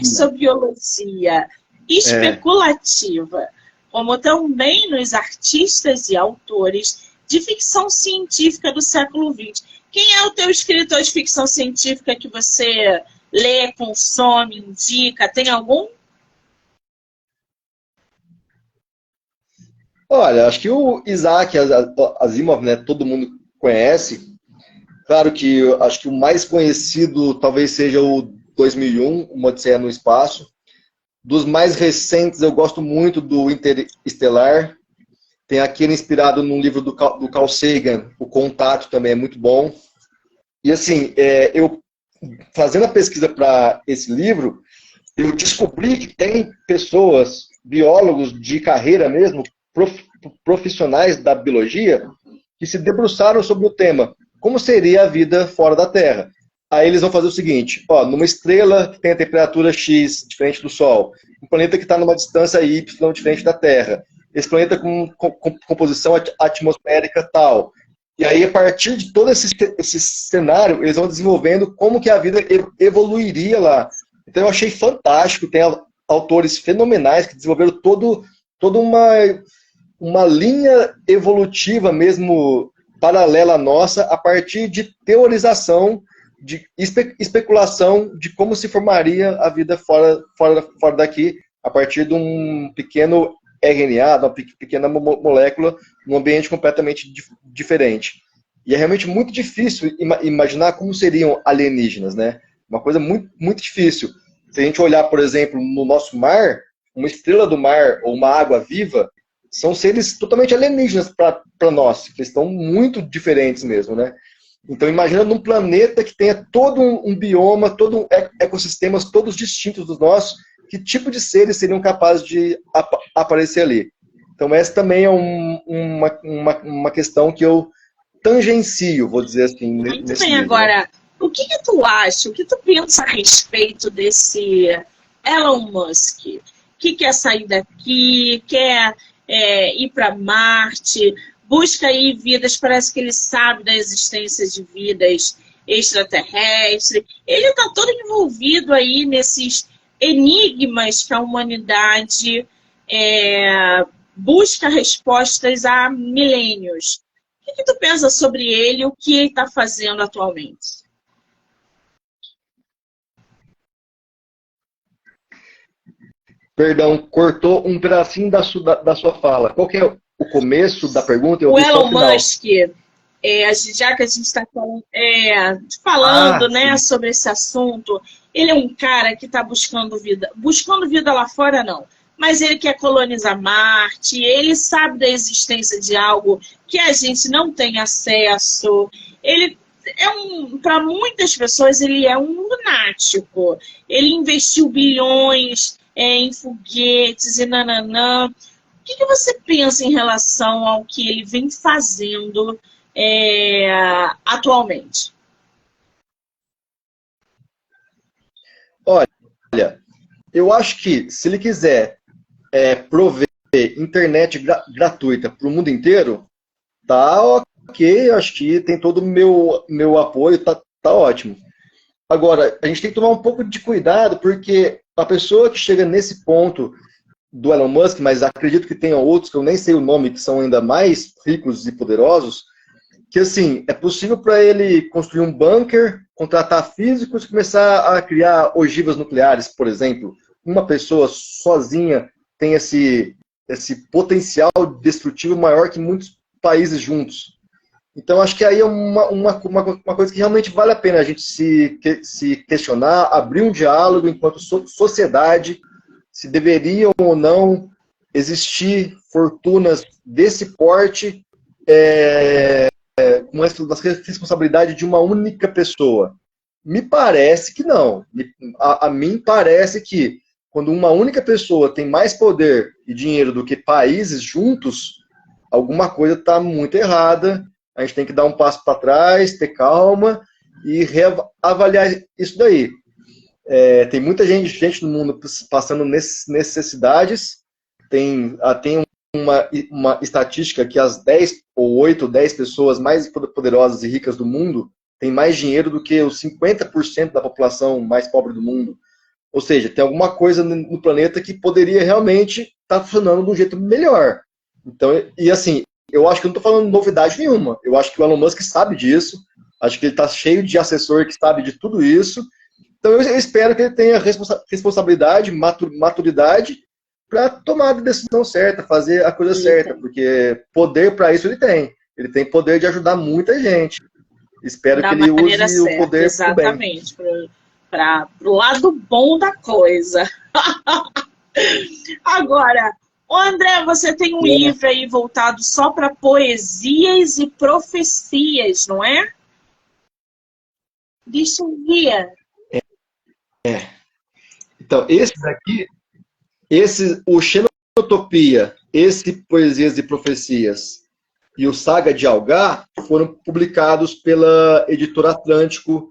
[SPEAKER 1] Exobiologia especulativa, como também nos artistas e autores de ficção científica do século XX. Quem é o teu escritor de ficção científica que você lê, consome, indica? Tem algum?
[SPEAKER 2] Olha, acho que o Isaac Asimov, né, todo mundo conhece. Claro que acho que o mais conhecido talvez seja o 2001, Uma Odisseia no Espaço. Dos mais recentes, eu gosto muito do Interestelar. Tem aquele inspirado num livro do Carl Sagan, O Contato, também é muito bom. E assim, eu fazendo a pesquisa para esse livro, eu descobri que tem pessoas, biólogos de carreira mesmo, profissionais da biologia, que se debruçaram sobre o tema. Como seria a vida fora da Terra? Aí eles vão fazer o seguinte, numa estrela que tem a temperatura X diferente do Sol, um planeta que está numa distância Y diferente da Terra, esse planeta com composição atmosférica tal. E aí, a partir de todo esse cenário, eles vão desenvolvendo como que a vida evoluiria lá. Então eu achei fantástico, tem autores fenomenais que desenvolveram toda uma linha evolutiva mesmo paralela à nossa, a partir de teorização, de especulação de como se formaria a vida fora daqui, a partir de um pequeno RNA, de uma pequena molécula, num ambiente completamente diferente. E é realmente muito difícil imaginar como seriam alienígenas, né? Uma coisa muito, muito difícil. Se a gente olhar, por exemplo, no nosso mar, uma estrela do mar ou uma água viva, são seres totalmente alienígenas para nós. Eles estão muito diferentes mesmo, né? Então, imagina num planeta que tenha todo um bioma, todo ecossistemas todos distintos dos nossos, que tipo de seres seriam capazes de aparecer ali? Então, essa também é uma questão que eu tangencio, vou dizer assim,
[SPEAKER 1] Muito
[SPEAKER 2] nesse
[SPEAKER 1] bem,
[SPEAKER 2] livro.
[SPEAKER 1] agora, o que tu acha, o que tu pensa a respeito desse Elon Musk? Que quer sair daqui, quer ir para Marte, busca aí vidas, parece que ele sabe da existência de vidas extraterrestres. Ele está todo envolvido aí nesses enigmas que a humanidade busca respostas há milênios. O que tu pensa sobre ele e o que ele está fazendo atualmente?
[SPEAKER 2] Perdão, cortou um pedacinho da sua fala. Qual que é o começo da pergunta?
[SPEAKER 1] O Elon Musk, já que a gente está falando né, sobre esse assunto, ele é um cara que está buscando vida lá fora não, mas ele quer colonizar Marte, ele sabe da existência de algo que a gente não tem acesso, ele para muitas pessoas ele é um lunático, ele investiu bilhões em foguetes e nananã. O que você pensa em relação ao que ele vem fazendo atualmente?
[SPEAKER 2] Olha, eu acho que se ele quiser prover internet gratuita para o mundo inteiro, tá ok, acho que tem todo o meu apoio, tá ótimo. Agora, a gente tem que tomar um pouco de cuidado, porque a pessoa que chega nesse ponto do Elon Musk, mas acredito que tenham outros, que eu nem sei o nome, que são ainda mais ricos e poderosos, que assim, é possível para ele construir um bunker, contratar físicos e começar a criar ogivas nucleares, por exemplo. Uma pessoa sozinha tem esse potencial destrutivo maior que muitos países juntos. Então, acho que aí é uma coisa que realmente vale a pena a gente se questionar, abrir um diálogo enquanto sociedade, se deveriam ou não existir fortunas desse porte com a responsabilidade de uma única pessoa. Me parece que não. A mim parece que quando uma única pessoa tem mais poder e dinheiro do que países juntos, alguma coisa está muito errada. A gente tem que dar um passo para trás, ter calma e reavaliar isso daí. Tem muita gente no mundo passando necessidades. Tem uma estatística que as 10 ou 8, 10 pessoas mais poderosas e ricas do mundo têm mais dinheiro do que os 50% da população mais pobre do mundo. Ou seja, tem alguma coisa no planeta que poderia realmente estar funcionando de um jeito melhor. Então, e assim, eu acho que eu não estou falando novidade nenhuma. Eu acho que o Elon Musk sabe disso. Acho que ele está cheio de assessor que sabe de tudo isso. Então, eu espero que ele tenha responsabilidade, maturidade para tomar a decisão certa, fazer a coisa certa. Porque poder para isso ele tem. Ele tem poder de ajudar muita gente. Espero que ele use o poder para o bem.
[SPEAKER 1] Exatamente, para o lado bom da coisa. Agora, André, você tem um livro aí voltado só para poesias e profecias, não é? Deixa eu ver.
[SPEAKER 2] Então, esse daqui, o Xenotopia, esse Poesias e Profecias e o Saga de Algar foram publicados pela Editora Atlântico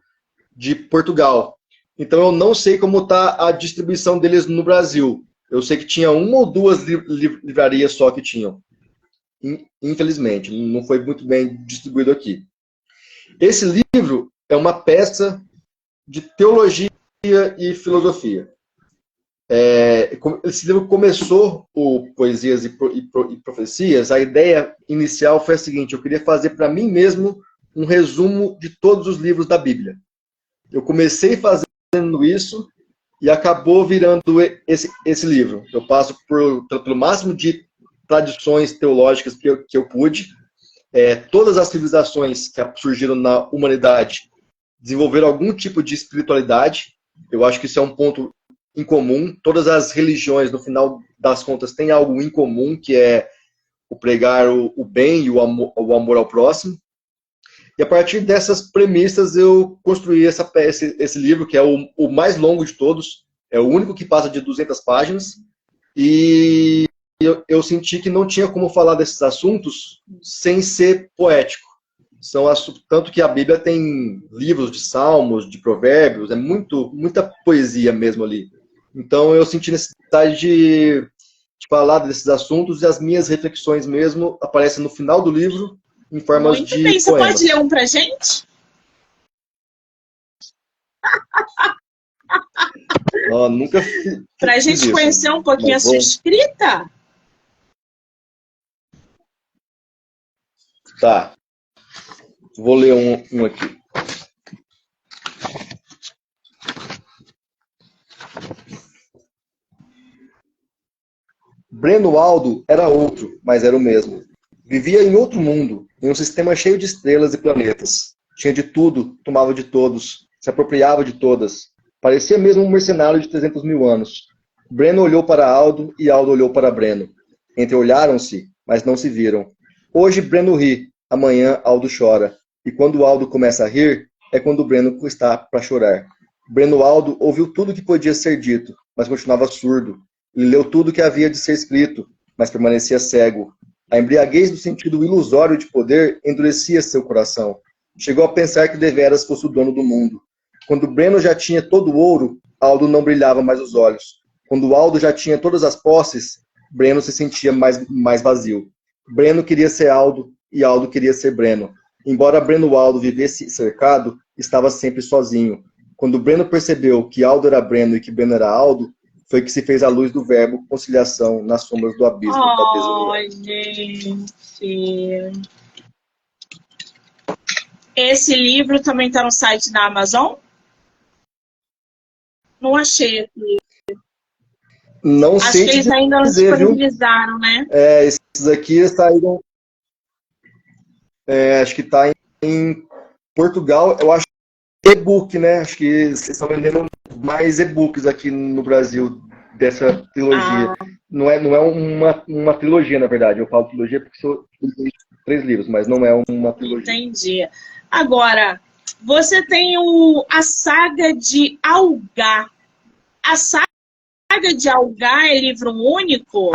[SPEAKER 2] de Portugal. Então, eu não sei como está a distribuição deles no Brasil. Eu sei que tinha uma ou duas livrarias só que tinham. Infelizmente, não foi muito bem distribuído aqui. Esse livro é uma peça de teologia e filosofia. Esse livro começou o Poesias e Profecias. A ideia inicial foi a seguinte: eu queria fazer para mim mesmo um resumo de todos os livros da Bíblia. Eu comecei fazendo isso e acabou virando esse livro. Eu passo pelo máximo de tradições teológicas que eu pude. Todas as civilizações que surgiram na humanidade desenvolveram algum tipo de espiritualidade. Eu acho que isso é um ponto em comum. Todas as religiões, no final das contas, têm algo em comum, que é o pregar o bem e o amor ao próximo. E a partir dessas premissas eu construí esse livro, que é o mais longo de todos, é o único que passa de 200 páginas, e eu senti que não tinha como falar desses assuntos sem ser poético. Tanto que a Bíblia tem livros de salmos, de provérbios, muita poesia mesmo ali. Então eu senti necessidade de falar desses assuntos, e as minhas reflexões mesmo aparecem no final do livro, em formas
[SPEAKER 1] Muito
[SPEAKER 2] de
[SPEAKER 1] bem. Você
[SPEAKER 2] poemas.
[SPEAKER 1] pode ler um pra gente?
[SPEAKER 2] Nunca
[SPEAKER 1] Pra gente conhecer um pouquinho a sua escrita?
[SPEAKER 2] Tá. Vou ler um aqui. Breno Aldo era outro, mas era o mesmo. Vivia em outro mundo, em um sistema cheio de estrelas e planetas. Tinha de tudo, tomava de todos, se apropriava de todas. Parecia mesmo um mercenário de 300 mil anos. Breno olhou para Aldo e Aldo olhou para Breno. Entreolharam-se, mas não se viram. Hoje Breno ri, amanhã Aldo chora. E quando Aldo começa a rir, é quando Breno está para chorar. Breno Aldo ouviu tudo que podia ser dito, mas continuava surdo. Ele leu tudo que havia de ser escrito, mas permanecia cego. A embriaguez do sentido ilusório de poder endurecia seu coração. Chegou a pensar que deveras fosse o dono do mundo. Quando Breno já tinha todo o ouro, Aldo não brilhava mais os olhos. Quando Aldo já tinha todas as posses, Breno se sentia mais vazio. Breno queria ser Aldo e Aldo queria ser Breno. Embora Breno Aldo vivesse cercado, estava sempre sozinho. Quando o Breno percebeu que Aldo era Breno e que Breno era Aldo, foi que se fez a luz do verbo conciliação nas sombras do abismo da desunião.
[SPEAKER 1] Gente. Esse livro também está no site da Amazon? Não achei aqui.
[SPEAKER 2] Não
[SPEAKER 1] Acho
[SPEAKER 2] sei
[SPEAKER 1] que
[SPEAKER 2] te
[SPEAKER 1] eles ainda não
[SPEAKER 2] dizer, viu?
[SPEAKER 1] disponibilizaram, né?
[SPEAKER 2] Esses aqui saíram. Acho que está em Portugal. Eu acho que e-book, né? Acho que vocês estão vendendo mais e-books aqui no Brasil dessa trilogia. Não é uma trilogia, na verdade. Eu falo trilogia porque são 3 livros, mas não é uma trilogia.
[SPEAKER 1] Entendi. Agora, você tem a saga de Algar. A saga de Algar é livro único?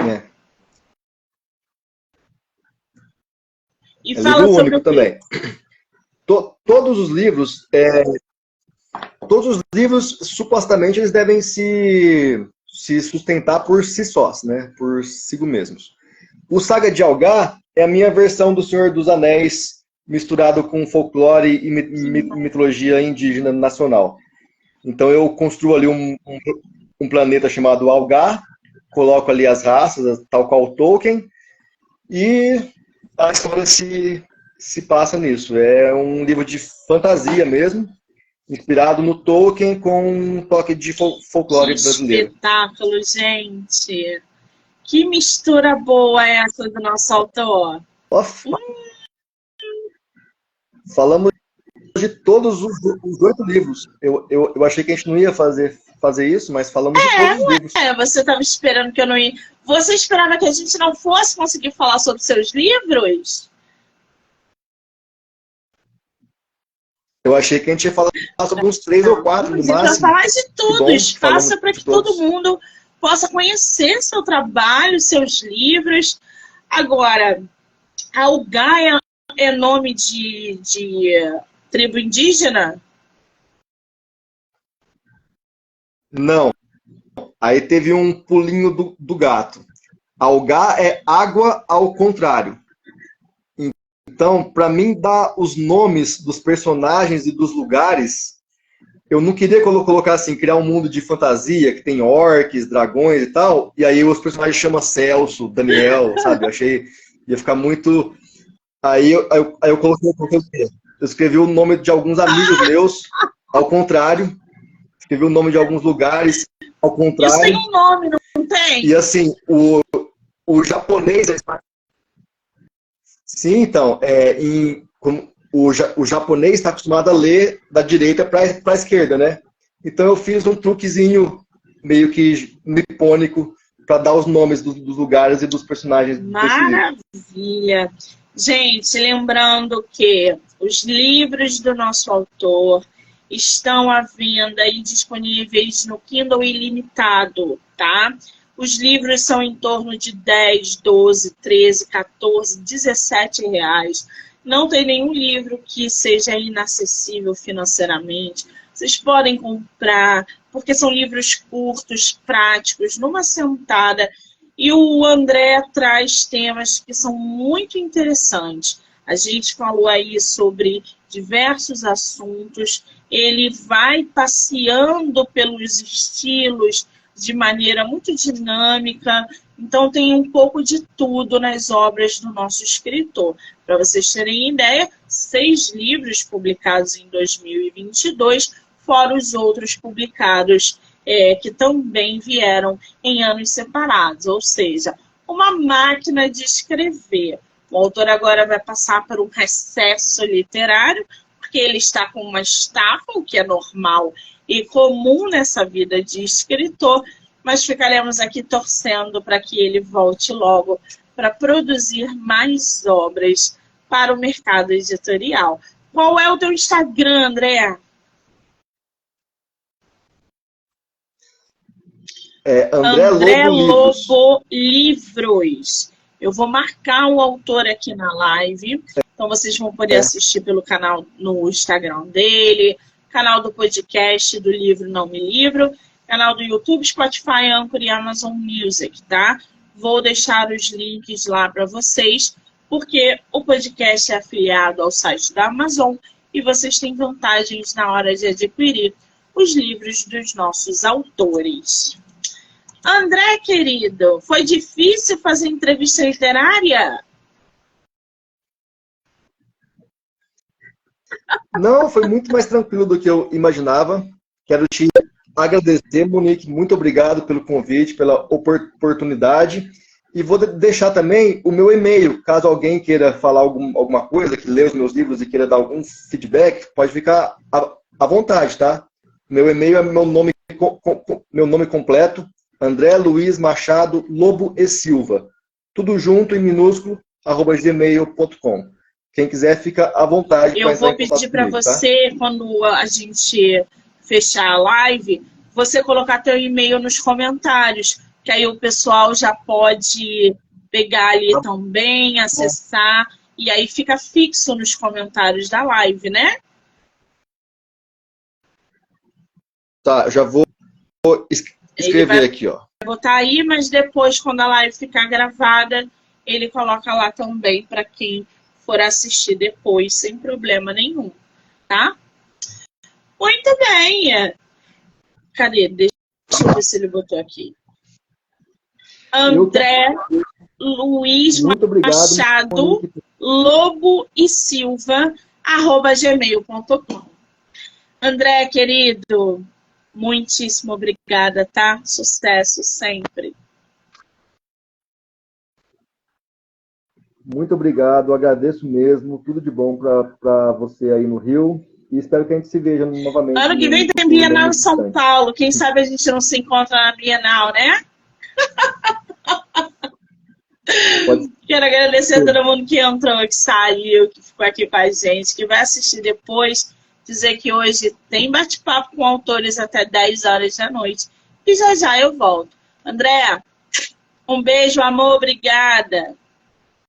[SPEAKER 1] E
[SPEAKER 2] É
[SPEAKER 1] fala
[SPEAKER 2] livro
[SPEAKER 1] sobre
[SPEAKER 2] único também. Todos os livros, supostamente, eles devem se sustentar por si sós, né? Por si mesmos. O Saga de Algar é a minha versão do Senhor dos Anéis misturado com folclore e mitologia indígena nacional. Então eu construo ali um planeta chamado Algar, coloco ali as raças, tal qual Tolkien, e a história se passa nisso. É um livro de fantasia mesmo, inspirado no Tolkien com um toque de folclore brasileiro.
[SPEAKER 1] Que espetáculo, gente! Que mistura boa é essa do nosso autor?
[SPEAKER 2] Falamos de todos os 8 livros. Eu achei que a gente não ia fazer isso, mas falamos de todos os livros.
[SPEAKER 1] Você estava esperando que eu não ia... Você esperava que a gente não fosse conseguir falar sobre seus livros?
[SPEAKER 2] Eu achei que a gente ia falar sobre uns 3 ou 4 no máximo.
[SPEAKER 1] Para falar de tudo, espaço para que todo mundo possa conhecer seu trabalho, seus livros. Agora, Algar é nome de tribo indígena?
[SPEAKER 2] Não. Aí teve um pulinho do gato. Algar é água ao contrário. Então, para mim, dar os nomes dos personagens e dos lugares, eu não queria colocar assim, criar um mundo de fantasia, que tem orques, dragões e tal, e aí os personagens chamam Celso, Daniel, sabe? Eu achei ia ficar muito... Aí eu coloquei eu escrevi o nome de alguns amigos meus, ao contrário, escrevi o nome de alguns lugares, ao contrário.
[SPEAKER 1] Isso tem um nome, não tem?
[SPEAKER 2] E assim, o japonês... Sim, então, o japonês está acostumado a ler da direita para a esquerda, né? Então eu fiz um truquezinho meio que nipônico para dar os nomes dos lugares e dos personagens.
[SPEAKER 1] Maravilha! Gente, lembrando que os livros do nosso autor estão à venda e disponíveis no Kindle Ilimitado, tá? Os livros são em torno de 10, 12, 13, 14, 17 reais. Não tem nenhum livro que seja inacessível financeiramente. Vocês podem comprar, porque são livros curtos, práticos, numa sentada. E o André traz temas que são muito interessantes. A gente falou aí sobre diversos assuntos. Ele vai passeando pelos estilos de maneira muito dinâmica. Então, tem um pouco de tudo nas obras do nosso escritor. Para vocês terem ideia, 6 livros publicados em 2022, fora os outros publicados que também vieram em anos separados. Ou seja, uma máquina de escrever. O autor agora vai passar por um recesso literário, porque ele está com uma estafa, o que é normal e comum nessa vida de escritor, mas ficaremos aqui torcendo para que ele volte logo para produzir mais obras para o mercado editorial. Qual é o teu Instagram, André?
[SPEAKER 2] André
[SPEAKER 1] Lobo Livros. Eu vou marcar o autor aqui na live, então vocês vão poder assistir pelo canal no Instagram dele, canal do podcast do Livro Não Me Livro, canal do YouTube, Spotify, Anchor e Amazon Music, tá? Vou deixar os links lá para vocês, porque o podcast é afiliado ao site da Amazon e vocês têm vantagens na hora de adquirir os livros dos nossos autores. André, querido, foi difícil fazer entrevista literária?
[SPEAKER 3] Não, foi muito mais tranquilo do que eu imaginava. Quero te agradecer, Monique. Muito obrigado pelo convite, pela oportunidade. E vou deixar também o meu e-mail, caso alguém queira falar alguma coisa, que lê os meus livros e queira dar algum feedback, pode ficar à vontade, tá? Meu e-mail é meu nome completo, André Luiz Machado Lobo e Silva. Tudo junto em minúsculo, @gmail.com. Quem quiser, fica à vontade.
[SPEAKER 1] Eu vou pedir para você, tá? Quando a gente fechar a live, você colocar teu e-mail nos comentários, que aí o pessoal já pode pegar ali também, acessar, e aí fica fixo nos comentários da live, né?
[SPEAKER 3] Tá, já vou escrever aqui, ó.
[SPEAKER 1] Vou botar aí, mas depois, quando a live ficar gravada, ele coloca lá também para quem for assistir depois, sem problema nenhum, tá? Muito bem. Cadê? Deixa eu ver se ele botou aqui. André Luiz Machado Lobo e Silva @gmail.com. André, querido, muitíssimo obrigada, tá? Sucesso sempre.
[SPEAKER 2] Muito obrigado, agradeço mesmo. Tudo de bom para você aí no Rio. E espero que a gente se veja novamente.
[SPEAKER 1] Ano que vem tem Bienal em São Paulo. Quem sabe a gente não se encontra na Bienal, né? Quero agradecer a todo mundo que entrou, que saiu, que ficou aqui com a gente, que vai assistir depois. Dizer que hoje tem bate-papo com autores até 10 horas da noite. E já já eu volto. André, um beijo, amor, obrigada.